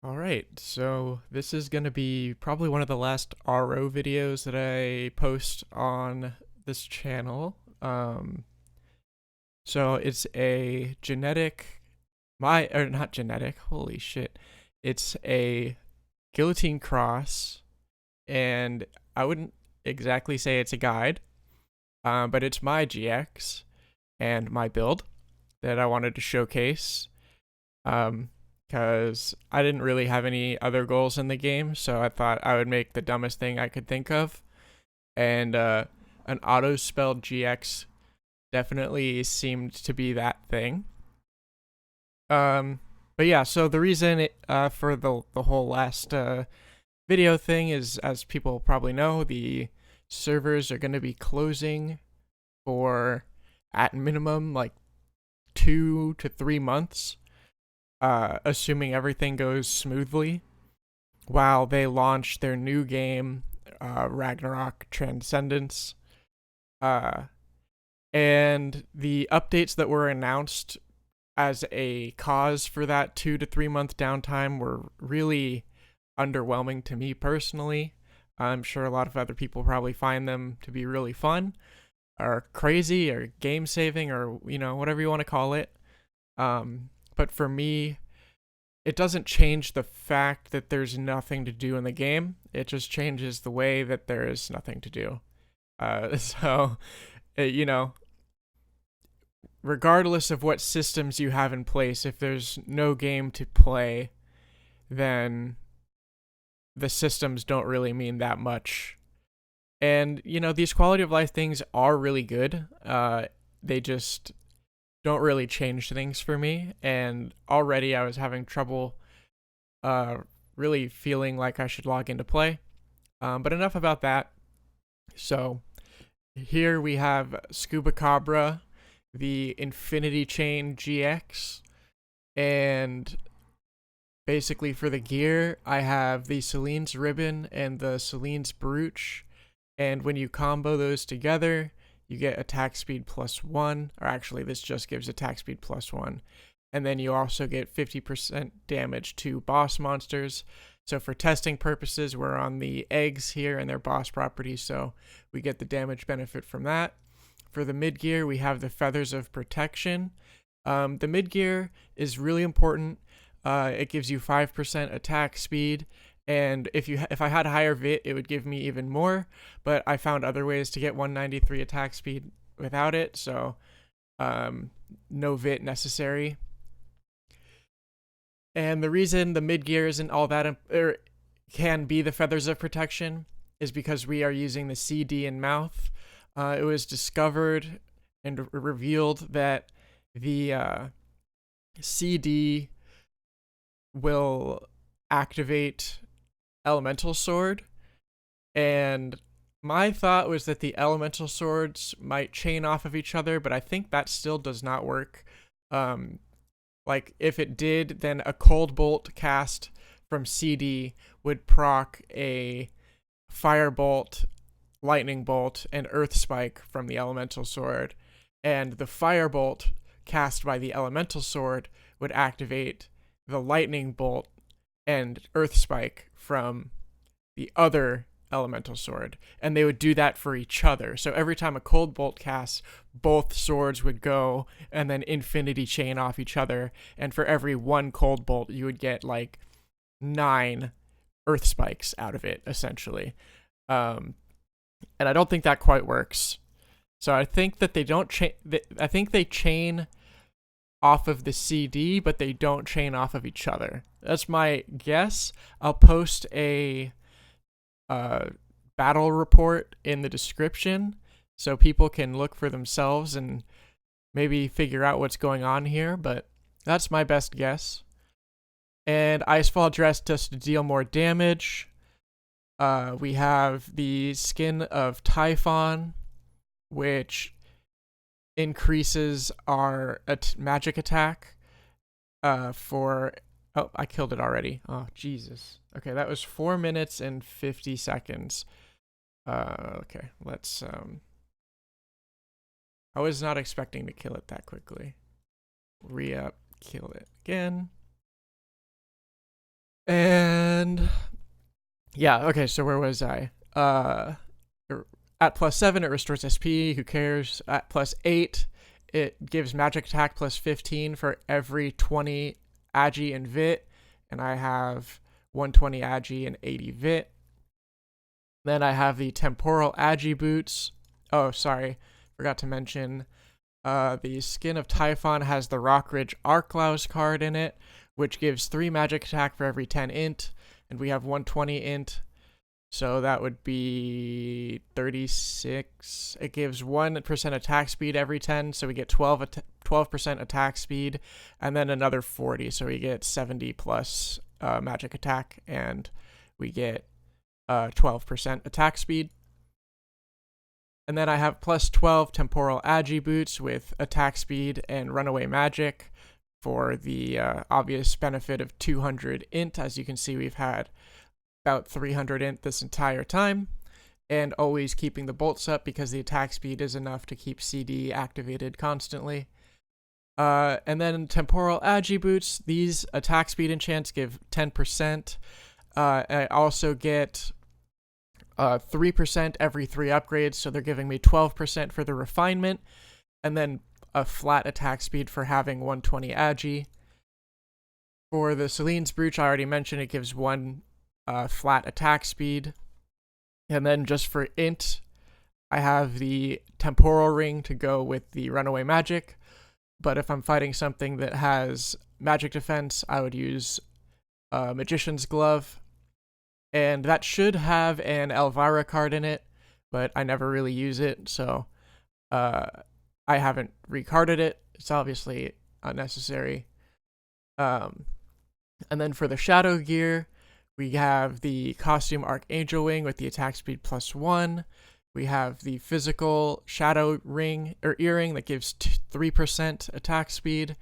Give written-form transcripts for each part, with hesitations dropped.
All right, so this is going to be probably one of the last RO videos that I post on this channel. So it's a not genetic, holy shit. It's a Guillotine cross, and I wouldn't exactly say it's a guide, but it's my GX and my build that I wanted to showcase. Because I didn't really have any other goals in the game, so I thought I would make the dumbest thing I could think of. And an auto spelled GX definitely seemed to be that thing. Um, but yeah, so the reason for the whole last video thing is, as people probably know, the servers are going to be closing for at minimum like 2 to 3 months, assuming everything goes smoothly, while they launch their new game, Ragnarok Transcendence. Uh, and the updates that were announced as a cause for that 2 to 3 month downtime were really underwhelming to me personally. I'm sure a lot of other people probably find them to be really fun or crazy or game saving or whatever you want to call it. But for me, it doesn't change the fact that there's nothing to do in the game. It just changes the way that there is nothing to do. So, you know, regardless of what systems you have in place, if there's no game to play, then the systems don't really mean that much. And, these quality of life things are really good. They just don't really change things for me. And already I was having trouble uh, really feeling like I should log into play. But enough about that. So here we have Scuba Cabra, the Infinity Chain GX, and basically for the gear, I have the Celine's Ribbon and the Celine's Brooch. And when you combo those together, you get attack speed +1, or actually, this just gives attack speed +1. And then you also get 50% damage to boss monsters. So for testing purposes, we're on the eggs here and their boss properties, so we get the damage benefit from that. For the mid gear, we have the Feathers of Protection. The mid gear is really important. It gives you 5% attack speed, and if I had higher VIT, it would give me even more. But I found other ways to get 193 attack speed without it, so no VIT necessary. And the reason the mid gear isn't all that can be the Feathers of Protection is because we are using the CD in mouth. It was discovered and revealed that the CD will activate Elemental Sword, and my thought was that the Elemental Swords might chain off of each other, but I think that still does not work. Like, if it did, then a Cold Bolt cast from CD would proc a Firebolt, Lightning Bolt, and Earth Spike from the Elemental Sword. And the Firebolt cast by the Elemental Sword would activate the Lightning Bolt and Earth Spike from the other Elemental Sword, and they would do that for each other. So every time a Cold Bolt casts, both swords would go and then Infinity Chain off each other, and for every one Cold Bolt, you would get like 9 Earth Spikes out of it, essentially. And I don't think that quite works. So I think that they don't chain. I think they chain off of the CD, but they don't chain off of each other. That's my guess. I'll post a battle report in the description so people can look for themselves and maybe figure out what's going on here, but that's my best guess. And Icefall Dress just to deal more damage. We have the Skin of Typhon, which increases our magic attack for... Oh, I killed it already. Oh, Jesus. Okay, that was 4 minutes and 50 seconds. Okay, let's... I was not expecting to kill it that quickly. Re-up, kill it again. And yeah, okay, so where was I? At +7, it restores SP. Who cares? At +8, it gives magic attack +15 for every 20 agi and vit. And I have 120 agi and 80 vit. Then I have the temporal agi boots. Oh, sorry. Forgot to mention the Skin of Typhon has the Rockridge Arklaus card in it, which gives 3 magic attack for every 10 int. And we have 120 int. So that would be 36. It gives 1% attack speed every 10, so we get 12% attack speed, and then another 40, so we get 70 plus magic attack, and we get 12% attack speed. And then I have +12 temporal agi boots with attack speed and runaway magic for the obvious benefit of 200 int. As you can see, we've had about 300 int this entire time, and always keeping the bolts up because the attack speed is enough to keep CD activated constantly. And then temporal agi boots, these attack speed enchants give 10%. I also get 3% every 3 upgrades, so they're giving me 12% for the refinement, and then a flat attack speed for having 120 agi. For the Celine's Brooch, I already mentioned it gives 1 flat attack speed. And then just for int, I have the temporal ring to go with the runaway magic. But if I'm fighting something that has magic defense, I would use Magician's Glove. And that should have an Elvira card in it, but I never really use it, so I haven't recarded it. It's obviously unnecessary. And then for the Shadow Gear, we have the Costume Archangel Wing with the attack speed +1. We have the physical Shadow Ring or Earring that gives 3% attack speed.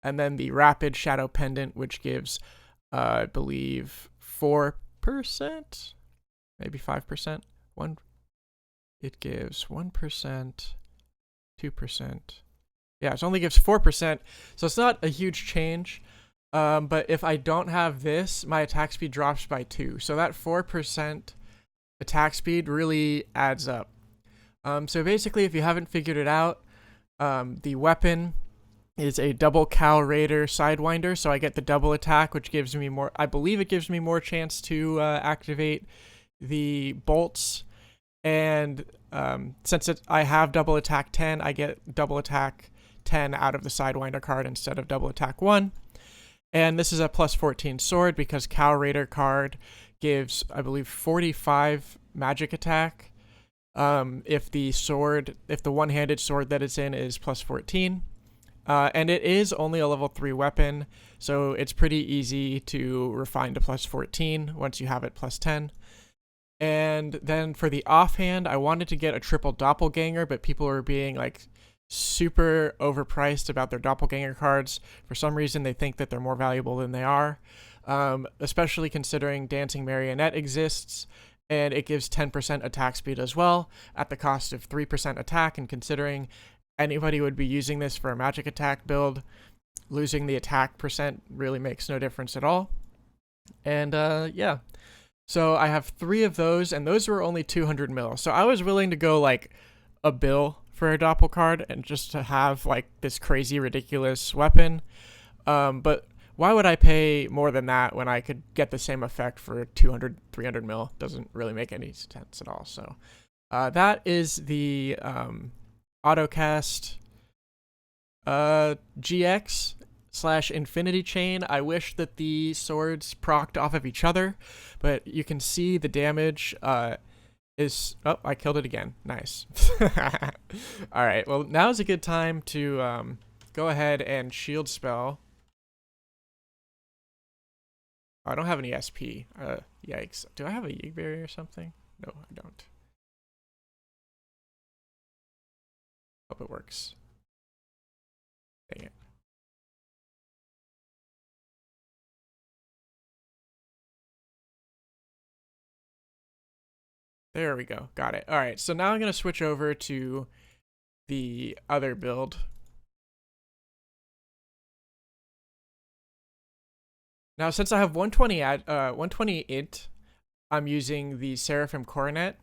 And then the Rapid Shadow Pendant, which gives, I believe, 4%, maybe 5%. It gives 1%, 2%. Yeah, it only gives 4%, so it's not a huge change. But if I don't have this, my attack speed drops by 2. So that 4% attack speed really adds up. So basically, if you haven't figured it out, the weapon is a double Cow Raider Sidewinder. So I get the double attack, which gives me more, I believe it gives me more chance to activate the bolts. And since I have double attack 10, I get double attack 10 out of the Sidewinder card instead of double attack 1. And this is a +14 sword because Cow Raider card gives, I believe, 45 magic attack. If the one-handed sword that it's in is +14. And it is only a level 3 weapon, so it's pretty easy to refine to +14 once you have it +10. And then for the offhand, I wanted to get a triple doppelganger, but people were being like super overpriced about their doppelganger cards. For some reason, they think that they're more valuable than they are, especially considering Dancing Marionette exists, and it gives 10% attack speed as well at the cost of 3% attack. And considering anybody would be using this for a magic attack build, losing the attack percent really makes no difference at all. And yeah, so I have 3 of those, and those were only 200 mil. So I was willing to go like a bill for a doppel card and just to have like this crazy ridiculous weapon. But why would I pay more than that when I could get the same effect for 200, 300 mil? Doesn't really make any sense at all. So that is the Autocast GX/Infinity Chain. I wish that the swords procced off of each other, but you can see the damage is... Oh, I killed it again. Nice. All right, well, now is a good time to go ahead and shield spell. I don't have any SP. Yikes. Do I have a Yig Berry or something? No, I don't. Hope it works. Dang it. There we go. Got it. All right, so now I'm going to switch over to the other build. Now, since I have 120 int, I'm using the Seraphim Coronet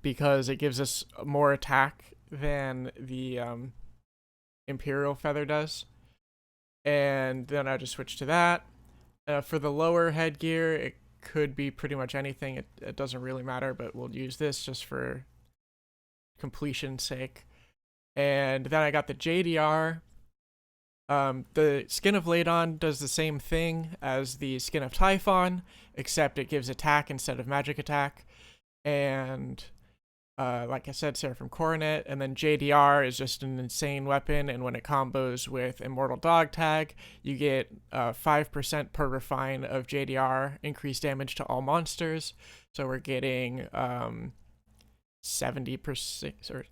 because it gives us more attack than the Imperial Feather does. And then I just switch to that. For the lower headgear, it could be pretty much anything. It doesn't really matter, but we'll use this just for completion's sake. And then I got the JDR. The Skin of Ladon does the same thing as the Skin of Typhon, except it gives attack instead of magic attack. And like I said, Seraphim Coronet, and then JDR is just an insane weapon, and when it combos with Immortal Dog Tag, you get 5% per refine of JDR, increased damage to all monsters, so we're getting 70% or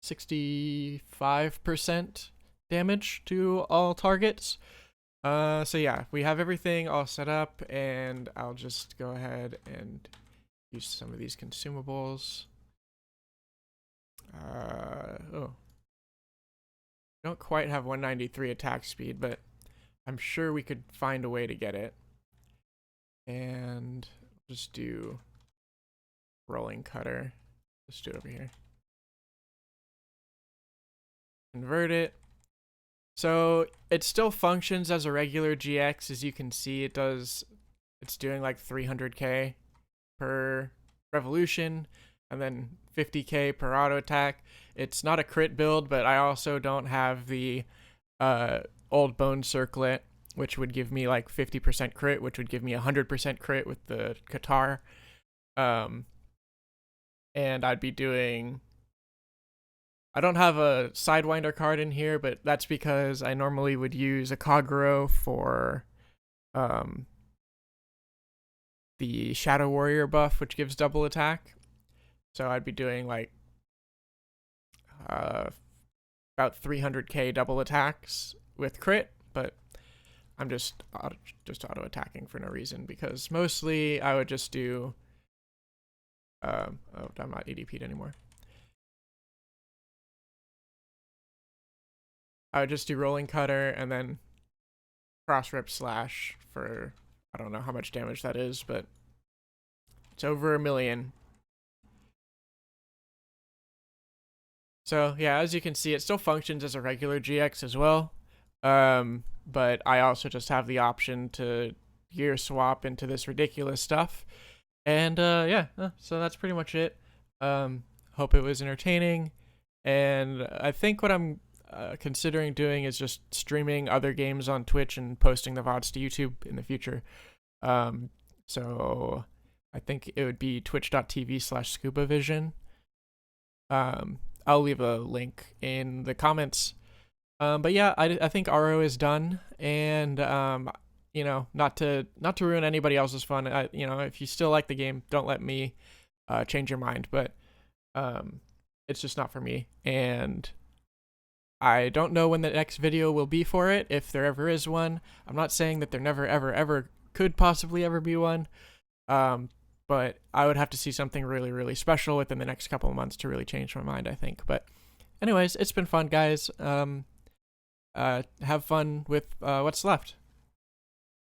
65% damage to all targets. So yeah, we have everything all set up, and I'll just go ahead and use some of these consumables. Don't quite have 193 attack speed, but I'm sure we could find a way to get it. And just do rolling cutter. Let's do it over here. Convert it. So it still functions as a regular GX. As you can see, it's doing like 300k per revolution, and then 50k per auto attack. It's not a crit build, but I also don't have the old bone circlet, which would give me like 50% crit, which would give me 100% crit with the Qatar. And I'd be doing... I don't have a Sidewinder card in here, but that's because I normally would use a Kaguro for the Shadow Warrior buff, which gives double attack. So I'd be doing like about 300k double attacks with crit, but I'm just auto attacking for no reason, because mostly I would just do oh, I'm not ADP'd anymore. I would just do rolling cutter and then cross rip slash for, I don't know how much damage that is, but it's over 1 million. So yeah, as you can see, it still functions as a regular GX as well. But I also just have the option to gear swap into this ridiculous stuff. And yeah, so that's pretty much it. Hope it was entertaining. And I think what I'm considering doing is just streaming other games on Twitch and posting the VODs to YouTube in the future. So I think it would be twitch.tv/scubavision. I'll leave a link in the comments. But yeah, I think RO is done, and you know, not to ruin anybody else's fun. You know, if you still like the game, don't let me change your mind. But it's just not for me, and I don't know when the next video will be for it, if there ever is one. I'm not saying that there never, ever could possibly ever be one. But I would have to see something really, really special within the next couple of months to really change my mind, I think. But anyways, it's been fun, guys. Have fun with what's left.